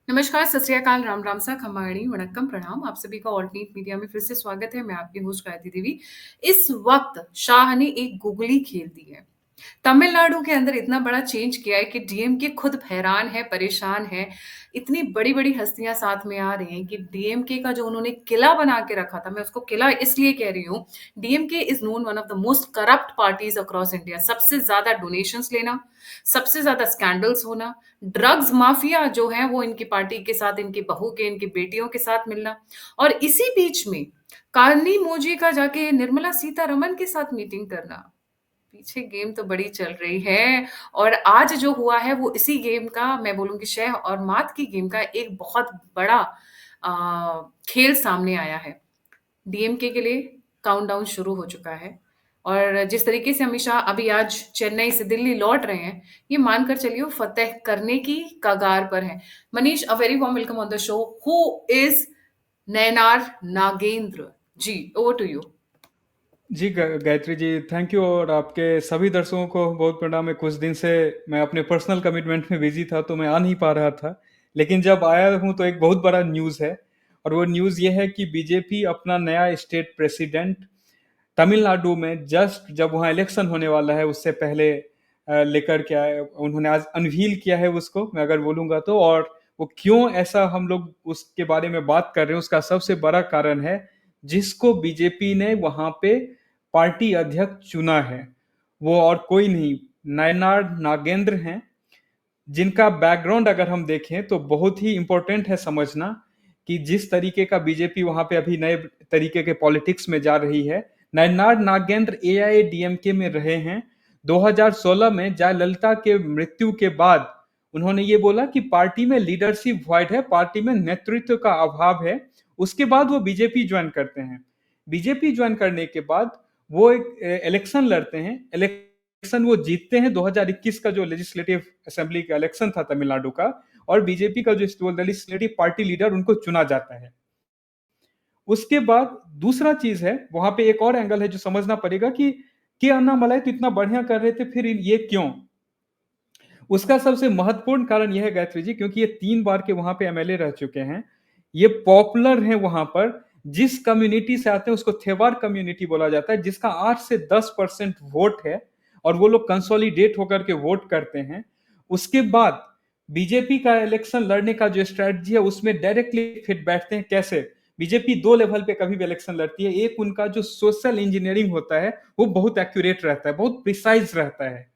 नमस्कार, सत श्री अकाल, राम राम सा, खमाणी, वणक्कम, प्रणाम। आप सभी का ऑल्टरनेट मीडिया में फिर से स्वागत है। मैं आपकी होस्ट गायत्री देवी। इस वक्त शाह ने एक गुगली खेल दी है। तमिलनाडु के अंदर इतना बड़ा चेंज किया है कि डीएमके खुद हैरान है, परेशान है। इतनी बड़ी-बड़ी हस्तियाँ साथ में आ रही हैं कि डीएमके का जो उन्होंने किला बना के रखा था, मैं उसको किला इसलिए कह रही हूँ, DMK is known one of the most corrupt parties across India. सबसे ज़्यादा डोनेशंस लेना, सबसे ज़्यादा स्कैंडल्स होना, ड्रग्स माफिया जो है वो इनकी पार्टी के साथ, इनकी बहू के, इनकी बेटियों के साथ मिलना और इसी बीच में कार्नी मोजी का जाके निर्मला सीतारमन के साथ मीटिंग करना। पीछे गेम तो बड़ी चल रही है और आज जो हुआ है वो इसी गेम का मैं बोलूँगी शह और मात की गेम का एक बहुत बड़ा खेल सामने आया है। डीएमके के लिए काउंटडाउन शुरू हो चुका है और जिस तरीके से अमित शाह अभी आज चेन्नई से दिल्ली लौट रहे हैं, ये मानकर चलिए वो फतह करने की कगार पर हैं। Manish, a very warm welcome on the show. Who is Nayanar Nagendra? Ji, over to you. Ji Gayatri ji, thank you. और आपके सभी दर्शकों को बहुत प्रणाम है। कुछ दिन से मैं अपने पर्सनल कमिटमेंट में बिजी था तो मैं आ नहीं पा रहा था, लेकिन जब आया हूँ तो एक बहुत बड़ा न्यूज़ है। और वो न्यूज़ ये है कि बीजेपी अपना नया स्टेट प्रेसिडेंट तमिलनाडु में जस्ट जब वहाँ इलेक्शन होने वाला है उससे पहले लेकर के आए। उन्होंने आज अनवील किया है उसको, मैं अगर बोलूँगा तो। और वो क्यों ऐसा हम लोग उसके बारे में बात कर रहे हैं, उसका सबसे बड़ा कारण है जिसको बीजेपी ने वहाँ पे पार्टी अध्यक्ष चुना है, वो और कोई नहीं, नायनार नागेंद्र हैं। जिनका बैकग्राउंड अगर हम देखें तो बहुत ही इंपॉर्टेंट है समझना कि जिस तरीके का बीजेपी वहां पे अभी नए तरीके के पॉलिटिक्स में जा रही है। नायनार नागेंद्र एआईएडीएमके में रहे हैं। 2016 में जयललिता के मृत्यु के बाद उन्होंने ये बोला कि पार्टी में लीडरशिप वॉइड है, पार्टी में नेतृत्व का अभाव है। उसके बाद वो बीजेपी ज्वाइन करते हैं। बीजेपी ज्वाइन करने के बाद वो एक इलेक्शन लड़ते हैं। इलेक्शन वो जीतते हैं 2021 का जो लेजिस्लेटिव असेंबली का इलेक्शन था तमिलनाडु का। और बीजेपी का जो लेजिस्लेटिव पार्टी लीडर उनको चुना जाता है। उसके बाद दूसरा चीज है, वहां पे एक और एंगल है जो समझना पड़ेगा कि के अन्नामलाई तो इतना बढ़िया कर रहे थे, फिर ये क्यों। उसका सबसे महत्वपूर्ण कारण यह है गायत्री जी, क्योंकि ये 3 बार के वहां पे एमएलए रह चुके हैं। ये पॉपुलर हैं वहां पर। जिस कम्युनिटी से आते हैं उसको थेवार कम्युनिटी बोला जाता है, जिसका 8 से 10% वोट है। और वो लोग कंसोलिडेट होकर के वोट करते हैं। उसके बाद बीजेपी का इलेक्शन लड़ने का जो स्ट्रेटजी है उसमें डायरेक्टली फिट बैठते हैं। कैसे? बीजेपी 2 लेवल पे कभी भी इलेक्शन लड़ती है। एक, उनका जो सोशल इंजीनियरिंग होता है वो बहुत एक्यूरेट रहता है, बहुत प्रिसाइज रहता है।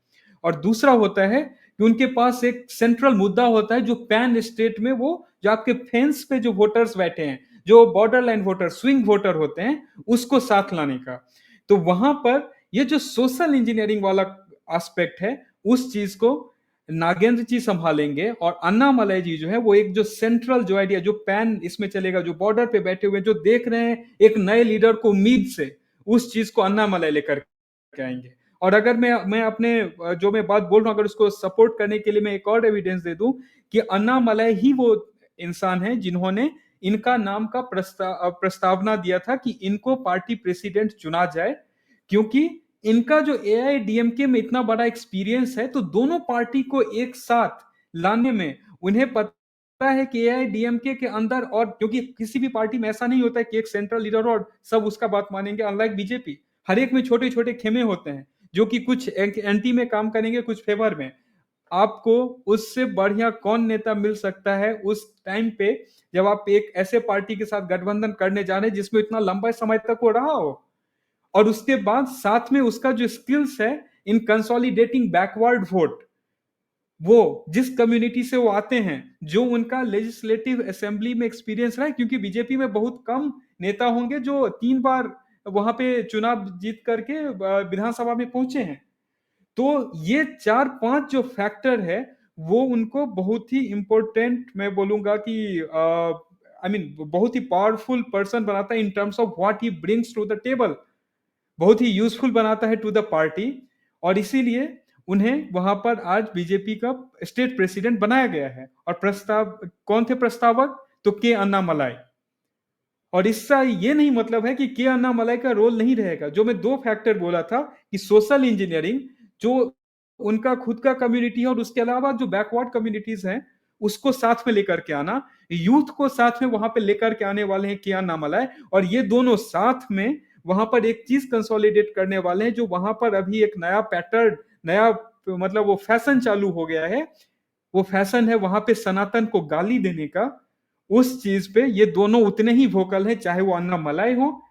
और दूसरा होता है कि उनके पास एक सेंट्रल मुद्दा होता है जो पैन स्टेट में, वो जो आपके फेंस पे जो वोटर्स बैठे हैं, जो border line voter, swing voter होते हैं, उसको साथ लाने का। तो वहां पर ये जो सोशल इंजीनियरिंग वाला एस्पेक्ट है उस चीज को नागेंद्र जी संभालेंगे। और अन्नामलाई जी जो है वो एक जो सेंट्रल जो आइडिया, जो पैन इसमें चलेगा, जो बॉर्डर पे बैठे हुए जो देख रहे हैं एक नए लीडर को उम्मीद से, उस चीज को अन्नामलाई लेकर के आएंगे। और अगर मैं अपने जो मैं बात बोल रहा हूँ अगर उसको सपोर्ट करने के लिए मैं एक और एविडेंस दे दूं कि अन्नामलाई ही वो इंसान है जिन्होंने इनका नाम का प्रस्तावना दिया था कि इनको पार्टी प्रेसिडेंट चुना जाए। क्योंकि इनका जो एआईडीएमके में इतना बड़ा एक्सपीरियंस है, तो दोनों पार्टी को एक साथ लाने में उन्हें पता है कि एआईडीएमके के अंदर, और क्योंकि किसी भी पार्टी में ऐसा नहीं होता है कि एक सेंट्रल लीडर और सब उसका बात मानेंगे। अनलाइक बीजेपी, हर एक में छोटे छोटे खेमे होते हैं जो कि कुछ एंटी में काम करेंगे, कुछ फेवर में। आपको उससे बढ़िया कौन नेता मिल सकता है उस टाइम पे, जब आप एक ऐसे पार्टी के साथ गठबंधन करने जा रहे हैं जिसमें इतना लंबा समय तक वो रहा हो। और उसके बाद साथ में उसका जो स्किल्स है इन कंसोलिडेटिंग बैकवर्ड वोट, वो जिस कम्युनिटी से वो आते हैं, जो उनका लेजिस्लेटिव असेंबली में एक्सपीरियंस रहा है, क्योंकि बीजेपी में बहुत कम नेता होंगे जो 3 बार वहां पे चुनाव जीत करके विधानसभा में पहुंचे हैं। तो ये 4-5 जो फैक्टर है वो उनको बहुत ही इंपॉर्टेंट, मैं बोलूंगा कि आई मीन बहुत ही पावरफुल पर्सन बनाता है in terms of what he brings to the table. बहुत ही यूजफुल बनाता है टू द पार्टी। और इसीलिए उन्हें वहां पर आज बीजेपी का स्टेट प्रेसिडेंट बनाया गया है। और प्रस्ताव कौन थे प्रस्तावक? तो के अन्नामलाई। और इसका ये नहीं मतलब है कि के अन्नामलाई का रोल नहीं रहेगा। जो मैं 2 फैक्टर बोला था कि सोशल इंजीनियरिंग, जो उनका खुद का कम्युनिटी है और उसके अलावा जो बैकवर्ड कम्युनिटीज हैं उसको साथ में लेकर के आना, यूथ को साथ में वहां पे लेकर के आने वाले हैं कियान नामलाए, और ये दोनों साथ में वहां पर एक चीज कंसोलिडेट करने वाले हैं, जो वहां पर अभी एक नया पैटर्न, नया मतलब वो फैशन चालू हो गया है। वो फैशन है वहां पे सनातन को गाली देने का। उस चीज पे ये दोनों उतने ही वोकल हैं, चाहे वो अन्ना मलाई हो,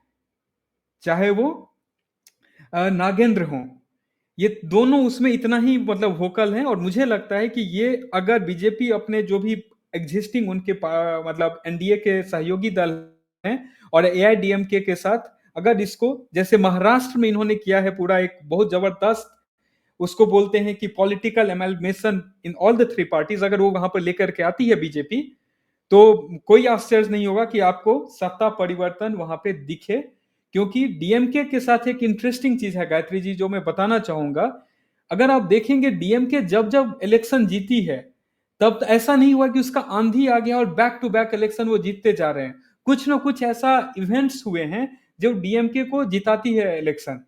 चाहे वो नागेंद्र हो। ये दोनों उसमें इतना ही मतलब वोकल हैं, और मुझे लगता है कि ये अगर बीजेपी अपने जो भी एग्जिस्टिंग उनके मतलब एनडीए के सहयोगी दल हैं और एआईडीएमके के साथ, अगर इसको जैसे महाराष्ट्र में इन्होंने किया है, पूरा एक बहुत जबरदस्त, उसको बोलते हैं कि political amalgamation in all the three parties, अगर वो वहां पर लेकर के आती है बीजेपी, तो कोई आश्चर्य नहीं होगा कि आपको सत्ता परिवर्तन वहां पे दिखे। क्योंकि डीएमके के साथ एक इंटरेस्टिंग चीज है गायत्री जी, जो मैं बताना चाहूंगा। अगर आप देखेंगे डीएमके जब जब इलेक्शन जीती है, तब तो ऐसा नहीं हुआ कि उसका आंधी आ गया और बैक टू बैक इलेक्शन वो जीतते जा रहे हैं। कुछ ना कुछ ऐसा इवेंट्स हुए हैं जो डीएमके को जिताती है इलेक्शन।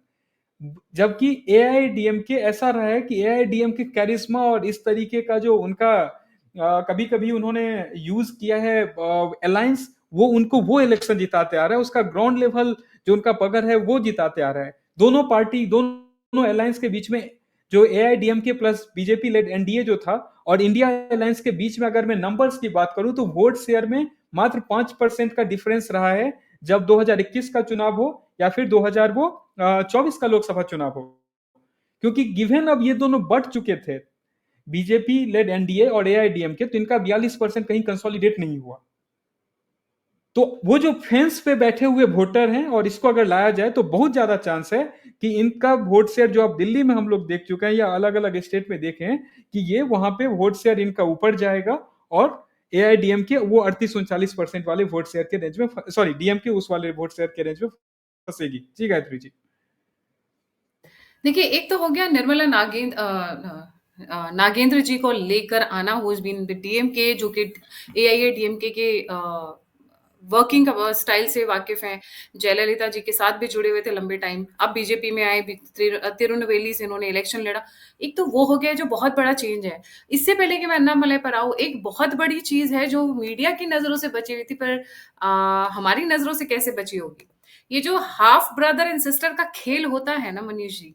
जबकि एआईडीएमके ऐसा रहा है कि एआईडीएमके कैरिस्मा और इस तरीके का जो उनका कभी कभी उन्होंने यूज किया है अलायंस, वो उनको वो इलेक्शन जिताते आ रहा है, उसका ग्राउंड लेवल जो उनका पकड़ है वो जिताते आ रहा है। दोनों पार्टी, दोनों अलायंस के बीच में जो AIADMK plus BJP lead NDA जो था, और इंडिया अलायंस के बीच में अगर मैं नंबर्स की बात करूं, तो वोट शेयर में मात्र 5% का डिफरेंस रहा है, जब 2021 का चुनाव हो या फिर 2024 का लोकसभा चुनाव हो। क्योंकि गिवन अब ये दोनों बढ़ चुके थे, बीजेपी लेड एनडीए और एआईडीएमके, तो इनका 42% कहीं कंसोलिडेट नहीं हुआ। तो वो जो फेंस पे बैठे हुए वोटर हैं, और इसको अगर लाया जाए तो बहुत ज्यादा चांस है कि इनका वोट शेयर, जो अब दिल्ली में हम लोग देख चुके हैं या अलग अलग स्टेट में देखे हैं, कि ये वहां पे वोट शेयर इनका ऊपर जाएगा, और एआईडीएमके वो 38-39% वाले वोट शेयर के रेंज में, सॉरी डीएमके उस वाले वोट शेयर के रेंज में फंसेगी। जी गायत्री जी। देखिए, एक तो हो गया निर्मला नागेंद्र जी को लेकर आना, who is been with DMK, जो कि एआईएडीएमके के वर्किंग स्टाइल से वाकिफ हैं, जयललिता जी के साथ भी जुड़े हुए थे लंबे टाइम, अब बीजेपी में आए, तिरुनेलवेली से इन्होंने इलेक्शन लड़ा। एक तो वो हो गया जो बहुत बड़ा चेंज है। इससे पहले कि मैं अन्नामलई पर आऊँ, एक बहुत बड़ी चीज है जो मीडिया की नजरों से बची हुई थी, पर हमारी नजरों से कैसे बची होगी। ये जो हाफ ब्रदर एंड सिस्टर का खेल होता है ना मनीष जी,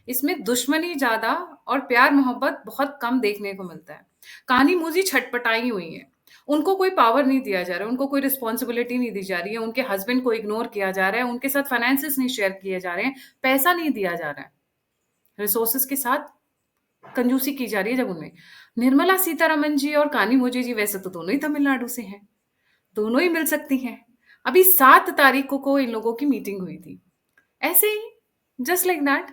इसमें दुश्मनी ज्यादा और प्यार मोहब्बत बहुत कम देखने को मिलता है। कहानी मूजी छटपटाई हुई है, उनको कोई पावर नहीं दिया जा रहा है, उनको कोई रिस्पॉन्सिबिलिटी नहीं दी जा रही है, उनके हस्बैंड को इग्नोर किया जा रहा है, उनके साथ फाइनेंसेस नहीं शेयर किए जा रहे हैं, पैसा नहीं दिया जा रहा है, रिसोर्सेस के साथ कंजूसी की जा रही है जब उनमें। निर्मला सीतारमन जी और कानी मोजी जी वैसे तो दोनों ही तमिलनाडु से हैं, दोनों ही मिल सकती हैं। अभी 7 तारीख को इन लोगों की मीटिंग हुई थी, ऐसे ही जस्ट लाइक दैट।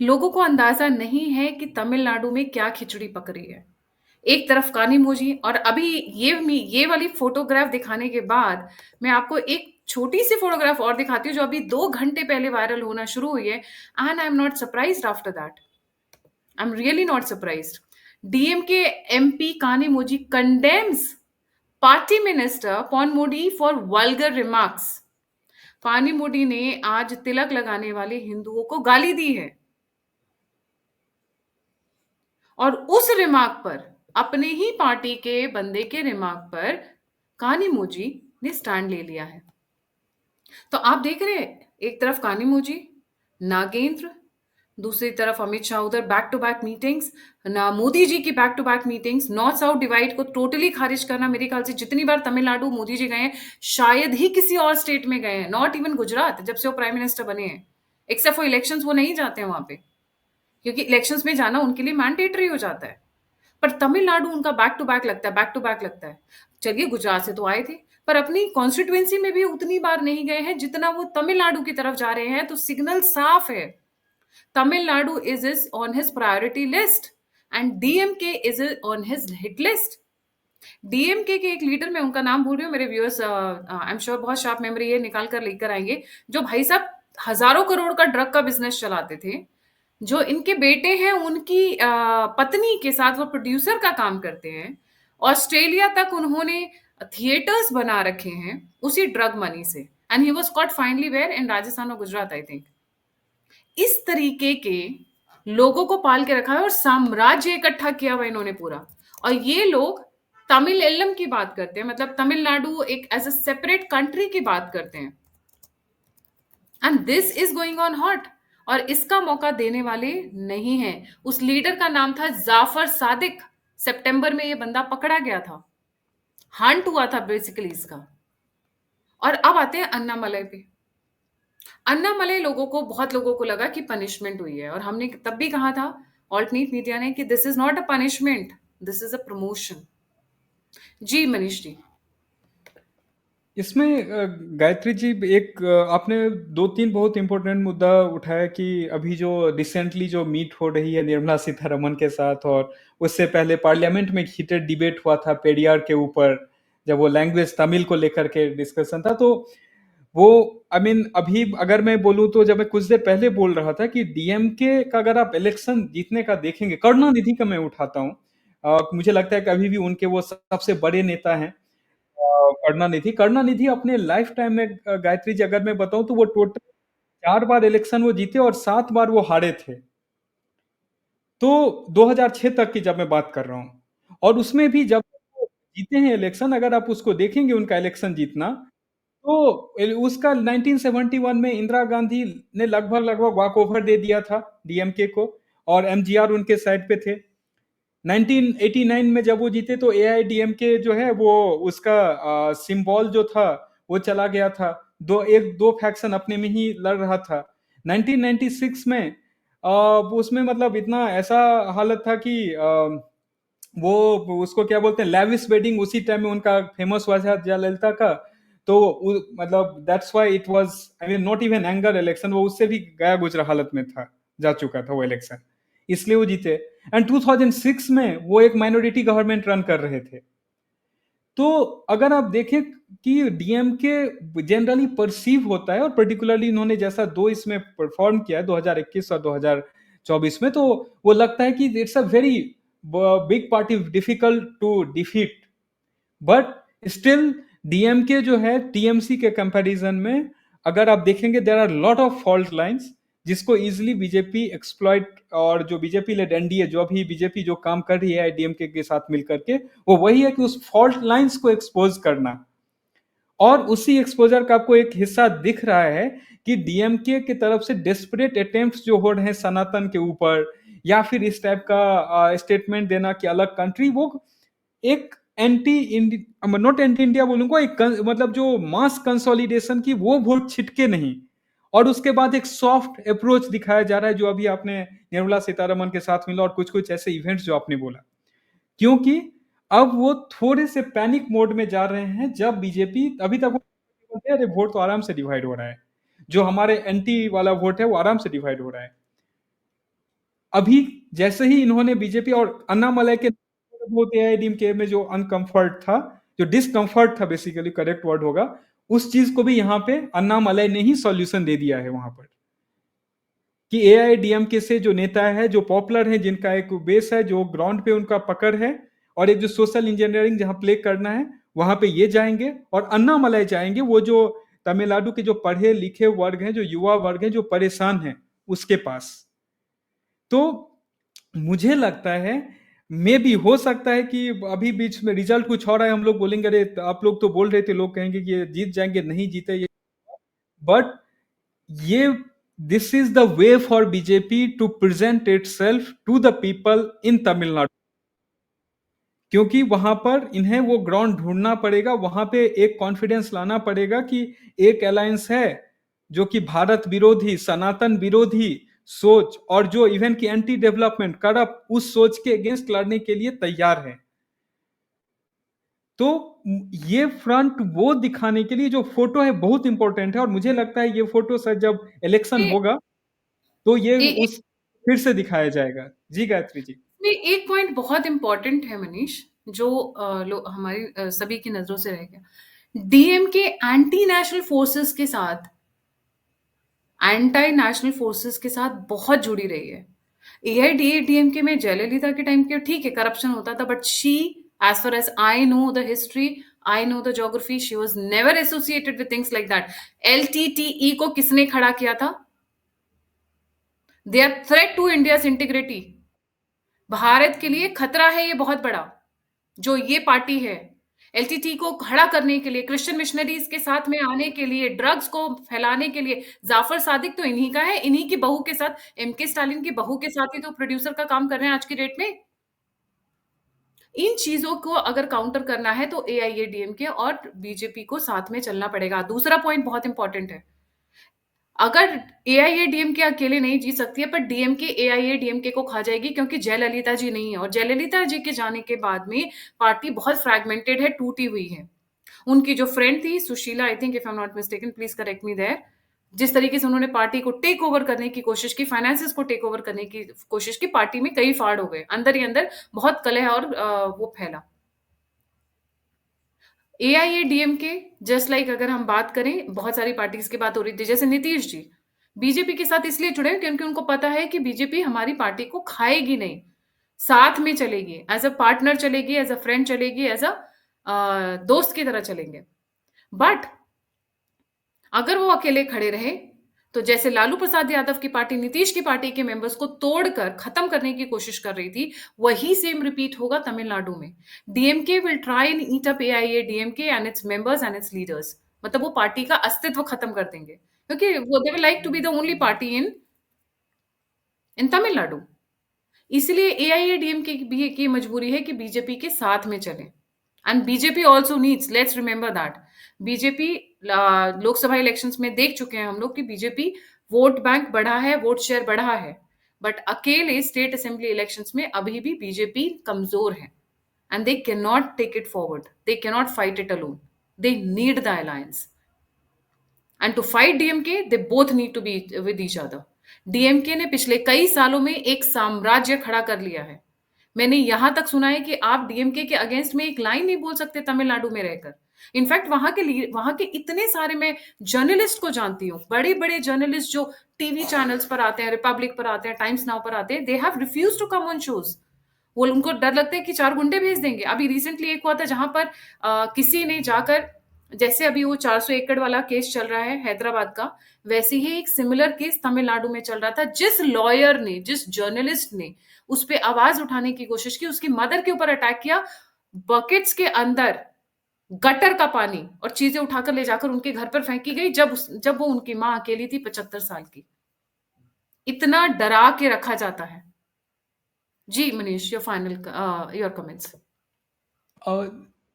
लोगों को अंदाजा नहीं है कि तमिलनाडु में क्या खिचड़ी पक रही है। एक तरफ कानीमोजी, और अभी ये वाली फोटोग्राफ दिखाने के बाद मैं आपको एक छोटी सी फोटोग्राफ और दिखाती हूँ, जो अभी 2 घंटे पहले वायरल होना शुरू हुई है, and I am not surprised after that. I am really not surprised. DMK MP Kanimozhi condemns party minister Ponmudi for vulgar remarks. Ponmudi ने आज तिलक लगाने वाले हिंदुओं को गाली दी है, और उस रिमार्क पर, अपने ही पार्टी के बंदे के रिमार्क पर, कानीमोजी ने स्टैंड ले लिया है। तो आप देख रहे हैं, एक तरफ कानीमोजी, नागेंद्र, दूसरी तरफ अमित शाह, उधर बैक टू बैक मीटिंग्स, ना मोदी जी की back to back meetings, north south divide को टोटली खारिज करना। मेरे ख्याल से जितनी बार तमिलनाडु मोदी जी गए हैं, शायद ही किसी और स्टेट में गए हैं, नॉट इवन गुजरात, जब से वो प्राइम मिनिस्टर बने हैं, एक्सेप्ट फॉर इलेक्शंस वो नहीं जाते हैं वहां पे, क्योंकि इलेक्शंस में जाना उनके लिए मैंडेटरी हो जाता है। पर तमिलनाडु उनका बैक टू बैक लगता है, बैक टू बैक लगता है। चलिए गुजरात से तो आए थे, पर अपनी कॉन्स्टिट्यूएंसी में भी उतनी बार नहीं गए हैं जितना वो तमिलनाडु की तरफ जा रहे हैं। तो सिग्नल साफ है, Tamil Nadu is on his priority list and DMK is on his hit list. DMK के एक लीडर, मैं उनका नाम भूल रही हूँ, मेरे व्यूअर्स आई एम श्योर बहुत शार्प मेमोरी है, निकाल कर लेकर आएंगे, जो भाई साहब हजारों करोड़ का ड्रग का बिजनेस चलाते थे, जो इनके बेटे हैं उनकी पत्नी के साथ वो प्रोड्यूसर का काम करते हैं, ऑस्ट्रेलिया तक उन्होंने थिएटर्स बना रखे हैं उसी ड्रग मनी से, and he was caught finally where in Rajasthan और गुजरात आई थिंक। इस तरीके के लोगों को पाल के रखा है और साम्राज्य इकट्ठा किया हुआ इन्होंने पूरा, और ये लोग तमिल की बात करते हैं, मतलब तमिलनाडु एक एज अ सेपरेट कंट्री की बात करते हैं। And this is going on hot, और इसका मौका देने वाले नहीं है। उस लीडर का नाम था जाफर सादिक। सितंबर में ये बंदा पकड़ा गया था, हंट हुआ था बेसिकली इसका। और अब आते हैं अन्नामलई पे। अन्नामलई लोगों को, बहुत लोगों को लगा कि पनिशमेंट हुई है, और हमने तब भी कहा था, ऑल्टरनेट मीडिया ने, कि this is not a punishment, this is a promotion. जी मनीष जी। इसमें गायत्री जी, एक आपने दो तीन बहुत इंपॉर्टेंट मुद्दा उठाया कि अभी जो रिसेंटली जो मीट हो रही है निर्मला सीतारमन के साथ, और उससे पहले पार्लियामेंट में एक हीटेड डिबेट हुआ था पेरियार के ऊपर, जब वो लैंग्वेज तमिल को लेकर के डिस्कशन था। तो वो आई मीन अभी अगर मैं बोलूं तो, जब मैं कुछ देर पहले बोल रहा था कि डीएमके का अगर आप इलेक्शन जीतने का देखेंगे, करुणानिधि का मैं उठाता हूँ, मुझे लगता है कि अभी भी उनके वो सबसे बड़े नेता हैं। करुणानिधि अपने लाइफ टाइम में, गायत्री जी अगर मैं बताऊं तो वो टोटल 4 बार इलेक्शन वो जीते और 7 बार वो हारे थे। तो 2006 तक की जब मैं बात कर रहा हूं, और उसमें भी जब वो जीते हैं इलेक्शन, अगर आप उसको देखेंगे उनका इलेक्शन जीतना, तो उसका 1971 में इंदिरा गांधी ने लगभग लगभग वॉक ओवर दे दिया था डीएमके को, और एमजीआर उनके साइड पे थे। 1989 में जब वो जीते तो एआईडीएमके जो है वो, उसका सिंबल जो था वो चला गया था, दो फैक्शन अपने में ही लड़ रहा था। 1996 में उसमें मतलब इतना ऐसा हालत था कि वो उसको क्या बोलते हैं, लैविश वेडिंग, उसी टाइम में उनका फेमस हुआ था जयललिता का। तो मतलब that's why it was, I mean not even anger election, वो उससे भी गया गुजरा हालत में था, जा चुका था वो इलेक्शन, इसलिए वो जीते। एंड 2006 में वो एक माइनॉरिटी गवर्नमेंट रन कर रहे थे। तो अगर आप देखें कि डीएमके जनरली परसीव होता है, और पर्टिकुलरली इन्होंने जैसा दो इसमें परफॉर्म किया है 2021 और 2024 में, तो वो लगता है कि it's a very big party, difficult to defeat. But still DMK जो है टीएमसी के कंपैरिजन में, अगर आप देखेंगे, there are lot of fault lines जिसको इजिली बीजेपी एक्सप्लॉइट, और जो बीजेपी लेड एनडीए, जो अभी बीजेपी जो काम कर रही है डीएमके के साथ मिलकर के, वो वही है कि उस फॉल्ट लाइंस को एक्सपोज करना। और उसी एक्सपोजर का आपको एक हिस्सा दिख रहा है कि डीएमके की तरफ से डेस्परेट अटेम्प्ट्स जो हो रहे हैं सनातन के ऊपर, या फिर इस टाइप का स्टेटमेंट देना कि अलग कंट्री, वो एक anti India, not anti India बोलूंगा, एक मतलब जो मास कंसोलिडेशन की वो वोट छिटके नहीं, और उसके बाद एक सॉफ्ट अप्रोच दिखाया जा रहा है, जो अभी आपने निर्मला सीतारमन के साथ मिला, और कुछ कुछ ऐसे इवेंट्स जो आपने बोला। क्योंकि अब वो थोड़े से पैनिक मोड में जा रहे हैं, जब बीजेपी अभी तक वो बोलते हैं, अरे वोट तो आराम से डिवाइड हो रहा है, जो हमारे एंटी वाला वोट है वो आराम से डिवाइड हो रहा है। अभी जैसे ही इन्होंने बीजेपी और अन्नामलई के वोट एआईडीएमके में जो अनकंफर्ट था, जो डिसकंफर्ट था बेसिकली करेक्ट वर्ड होगा, उस चीज को भी यहाँ पे अन्नामलई ने ही सॉल्यूशन दे दिया है वहां पर, कि एआईडीएमके से जो नेता है, जो पॉपुलर है, जिनका एक बेस है, जो ग्राउंड पे उनका पकड़ है, और एक जो सोशल इंजीनियरिंग जहां प्ले करना है, वहां पे ये जाएंगे, और अन्नामलई जाएंगे, वो जो तमिलनाडु के जो पढ़े लिखे वर्ग हैं, जो युवा वर्ग हैं, जो परेशान हैं, उसके पास। तो मुझे लगता है, मे भी हो सकता है कि अभी बीच में रिजल्ट कुछ और है, हम लोग बोलेंगे अरे आप लोग तो बोल रहे थे, लोग कहेंगे कि ये जीत जाएंगे, नहीं जीते ये। बट ये this is the way for BJP to present itself to the people in Tamil Nadu, क्योंकि वहां पर इन्हें वो ग्राउंड ढूंढना पड़ेगा, वहां पे एक कॉन्फिडेंस लाना पड़ेगा कि एक अलायंस है जो कि भारत विरोधी, सनातन विरोधी सोच, और जो इवन की एंटी डेवलपमेंट, करप्ट, उस सोच के अगेंस्ट लड़ने के लिए तैयार है। तो ये फ्रंट वो दिखाने के लिए जो फोटो है बहुत इंपॉर्टेंट है, और मुझे लगता है ये फोटो सर जब इलेक्शन ए, होगा तो ये ए, उस फिर से दिखाया जाएगा। जी गायत्री जी। में एक पॉइंट बहुत इंपॉर्टेंट है मनीष, जो हमारी सभी की नजरों से रह गया। डीएम के एंटी नेशनल फोर्सेस के साथ, एंटी नेशनल फोर्सेस के साथ बहुत जुड़ी रही है। एआईडीएमके में जयललिता के टाइम के ठीक है करप्शन होता था, but she, as far as I know the history, I know the geography, she was never associated with things like that. LTTE को किसने खड़ा किया था? They are threat to India integrity. Bharat के लिए खतरा है ये बहुत बड़ा। जो ये पार्टी है, एलटीटी को खड़ा करने के लिए, क्रिश्चियन मिशनरीज के साथ में आने के लिए, ड्रग्स को फैलाने के लिए, जाफर सादिक तो इन्हीं का है, इन्हीं की बहू के साथ, एम के स्टालिन की बहू के साथ ही तो प्रोड्यूसर का काम कर रहे हैं आज की डेट में। इन चीजों को अगर काउंटर करना है तो एआईएडीएमके और बीजेपी को साथ में चलना पड़ेगा। दूसरा पॉइंट बहुत इंपॉर्टेंट है, अगर एआईएडीएमके अकेले नहीं जीत सकती है, पर डीएमके एआईएडीएमके को खा जाएगी, क्योंकि जयललिता जी नहीं है, और जयललिता जी के जाने के बाद में पार्टी बहुत फ्रैगमेंटेड है, टूटी हुई है। उनकी जो फ्रेंड थी Sushila, I think, if I am not mistaken, please correct me there, जिस तरीके से उन्होंने पार्टी को टेक ओवर करने की कोशिश की, फाइनेंसेस को टेक ओवर करने की कोशिश की, पार्टी में कई फाड़ हो गए, अंदर ही अंदर बहुत कलह और वो फैला। एआईएडीएमके, जस्ट लाइक अगर हम बात करें, बहुत सारी पार्टीज की बात हो रही थी, जैसे नीतीश जी बीजेपी के साथ इसलिए जुड़े क्योंकि उनको पता है कि बीजेपी हमारी पार्टी को खाएगी नहीं, साथ में चलेगी, एज अ पार्टनर चलेगी, एज अ फ्रेंड चलेगी, एज अ दोस्त की तरह चलेंगे। बट अगर वो अकेले खड़े रहे, तो जैसे लालू प्रसाद यादव की पार्टी नीतीश की पार्टी के मेंबर्स को तोड़कर खत्म करने की कोशिश कर रही थी, वही सेम रिपीट होगा तमिलनाडु में। DMK will try and eat up AIA DMK and its members and it's leaders, मतलब वो पार्टी का अस्तित्व खत्म कर देंगे, क्योंकि वो they will like to be the only party in in Tamil Nadu. इसलिए एआईएडीएमके की मजबूरी है कि बीजेपी के साथ में चले, and BJP also needs, let's remember that, BJP Lok Sabha elections में देख चुके हैं हम लोग कि बीजेपी वोट बैंक बढ़ा है, वोट शेयर बढ़ा है, बट अकेले स्टेट असेंबली इलेक्शंस में अभी भी बीजेपी कमजोर है, and they can not take it forward, they can not fight it alone, they need the alliance, and to fight DMK they both need to be with each other. DMK ने पिछले कई सालों में एक साम्राज्य खड़ा कर लिया है। मैंने यहां तक सुना है कि आप डीएमके के अगेंस्ट में एक लाइन नहीं बोल सकते तमिलनाडु में रहकर। इनफैक्ट वहां के इतने सारे, मैं जर्नलिस्ट को जानती हूँ, बड़े बड़े जर्नलिस्ट जो टीवी चैनल्स पर आते हैं, रिपब्लिक पर आते हैं, टाइम्स नाउ पर आते हैं, they have refuse to come on shows. वो, उनको डर लगता है कि चार गुंडे भेज देंगे। अभी रिसेंटली एक हुआ था जहां पर किसी ने जाकर, जैसे अभी वो 400 एकड़ वाला केस चल रहा है हैदराबाद का, वैसे ही एक सिमिलर केस तमिलनाडु में चल रहा था। जिस लॉयर ने, जिस जर्नलिस्ट ने उस पर आवाज उठाने की कोशिश की, उसकी मदर के ऊपर अटैक किया, बकेट्स के अंदर गटर का पानी और चीजें उठाकर ले जाकर उनके घर पर फेंकी गई, जब वो उनकी मां अकेली थी 75 साल की। इतना डरा के रखा जाता है। जी Manish, your final, your comments.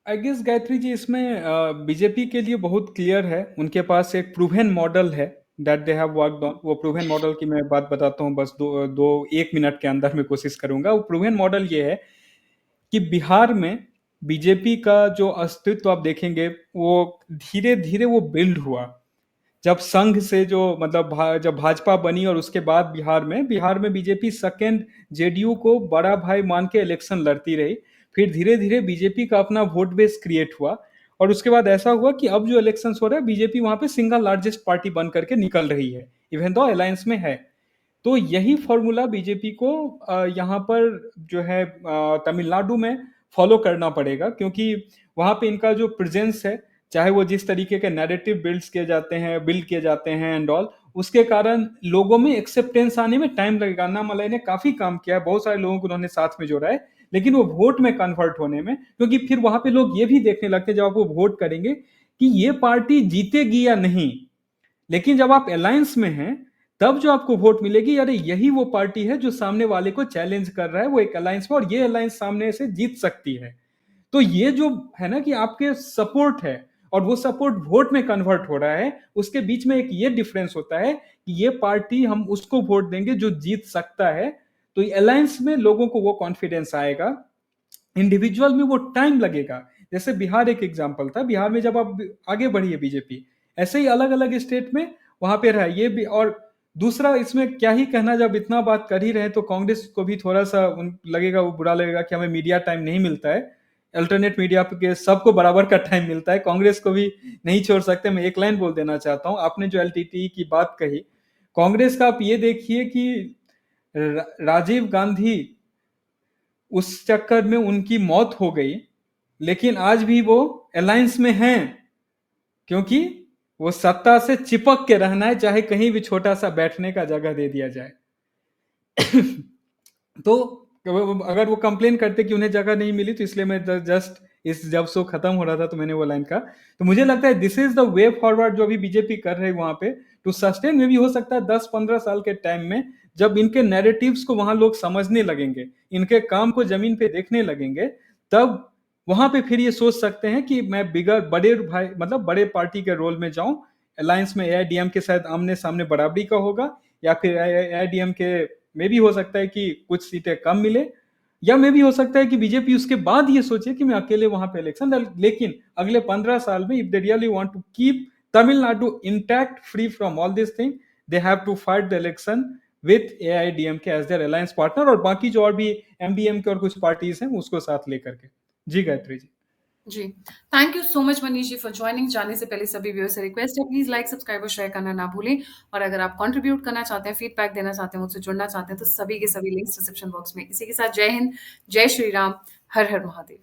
I guess Gayatri ji, इसमें बीजेपी के लिए बहुत क्लियर है, उनके पास एक प्रूवन मॉडल है that they have worked on. वो प्रूवन मॉडल की मैं बात बताता हूँ, बस एक मिनट के अंदर में कोशिश करूंगा। वो प्रूवन मॉडल ये है कि बिहार में बीजेपी का जो अस्तित्व आप देखेंगे, वो धीरे धीरे वो बिल्ड हुआ। जब संघ से जो मतलब जब भाजपा बनी, और उसके बाद बिहार में बीजेपी सेकेंड जेडीयू को बड़ा भाई मान के इलेक्शन लड़ती रही। फिर धीरे धीरे बीजेपी का अपना वोट बेस क्रिएट हुआ, और उसके बाद ऐसा हुआ कि अब जो इलेक्शंस हो रहा है, बीजेपी वहां पे सिंगल लार्जेस्ट पार्टी बन करके निकल रही है, इवन दो अलायंस में है। तो यही फॉर्मूला बीजेपी को यहाँ पर जो है तमिलनाडु में फॉलो करना पड़ेगा, क्योंकि वहाँ पे इनका जो प्रेजेंस है, चाहे वो जिस तरीके के नैरेटिव बिल्ड किए जाते हैं एंड ऑल, उसके कारण लोगों में एक्सेप्टेंस आने में टाइम लगेगा। अन्नामलई ने काफी काम किया है, बहुत सारे लोगों को उन्होंने साथ में जोड़ा है, लेकिन वो वोट में कन्वर्ट होने में, क्योंकि फिर वहां पे लोग ये भी देखने लगते हैं जब आप वो वोट करेंगे कि ये पार्टी जीतेगी या नहीं। लेकिन जब आप अलायंस में हैं, तब जो आपको वोट मिलेगी, अरे यही वो पार्टी है जो सामने वाले को चैलेंज कर रहा है, वो एक अलायंस में, और ये अलायंस सामने से जीत सकती है। तो ये जो है ना कि आपके सपोर्ट है और वो सपोर्ट वोट में कन्वर्ट हो रहा है, उसके बीच में एक ये डिफरेंस होता है कि ये पार्टी, हम उसको वोट देंगे जो जीत सकता है। तो अलायंस में लोगों को वो कॉन्फिडेंस आएगा, इंडिविजुअल में वो टाइम लगेगा। जैसे बिहार एक एग्जांपल था, बिहार में जब आप आगे बढ़ी है बीजेपी, ऐसे ही अलग अलग स्टेट में वहां पे रहा ये भी। और दूसरा, इसमें क्या ही कहना, जब इतना बात कर ही रहे तो कांग्रेस को भी थोड़ा सा लगेगा, वो बुरा लगेगा कि हमें मीडिया टाइम नहीं मिलता है। अल्टरनेट मीडिया के सबको बराबर का टाइम मिलता है, कांग्रेस को भी नहीं छोड़ सकते। मैं एक लाइन बोल देना चाहता हूँ, आपने जो एलटीटी की बात कही, कांग्रेस का आप ये देखिए कि राजीव गांधी, उस चक्कर में उनकी मौत हो गई, लेकिन आज भी वो अलायंस में हैं, क्योंकि वो सत्ता से चिपक के रहना है, चाहे कहीं भी छोटा सा बैठने का जगह दे दिया जाए। तो अगर वो कंप्लेन करते कि उन्हें जगह नहीं मिली, तो इसलिए मैं जस्ट इस जब शो खत्म हो रहा था तो मैंने वो लाइन कहा। तो मुझे लगता है this is the way forward जो अभी बीजेपी कर रहे हैं वहां पे टू सस्टेन। में भी हो सकता है 10-15 साल के टाइम में जब इनके नैरेटिव्स को वहां लोग समझने लगेंगे, इनके काम को जमीन पे देखने लगेंगे, तब वहां पे फिर ये सोच सकते हैं कि मैं बिगर बड़े भाई मतलब बड़े पार्टी के रोल में जाऊं। अलायंस में एआईडीएम के साथ आमने सामने बराबरी का होगा, या फिर एआईडीएम के में भी हो सकता है कि कुछ सीटें कम मिले, या में भी हो सकता है कि बीजेपी उसके बाद ये सोचे कि मैं अकेले वहां पे इलेक्शन। लेकिन अगले 15 साल में if they really want to keep Tamil Nadu intact free from all this thing, they have to fight the election with AIDMK as their alliance partner, और बाकी जो और भी एमडीएम के और कुछ पार्टीज हैं उसको साथ लेकर के। जी गायत्री जी। जी। Thank you so much Manish ji for joining. जाने से पहले सभी व्यूअर्स से रिक्वेस्ट है, प्लीज़ लाइक, सब्सक्राइब और शेयर करना ना भूलें। और अगर आप कंट्रीब्यूट करना चाहते हैं, फीडबैक देना चाहते हैं, मुझसे जुड़ना चाहते हैं, तो सभी के सभी लिंक्स डिस्क्रिप्शन बॉक्स में। इसी के साथ जय हिंद, जय श्री राम, हर हर महादेव।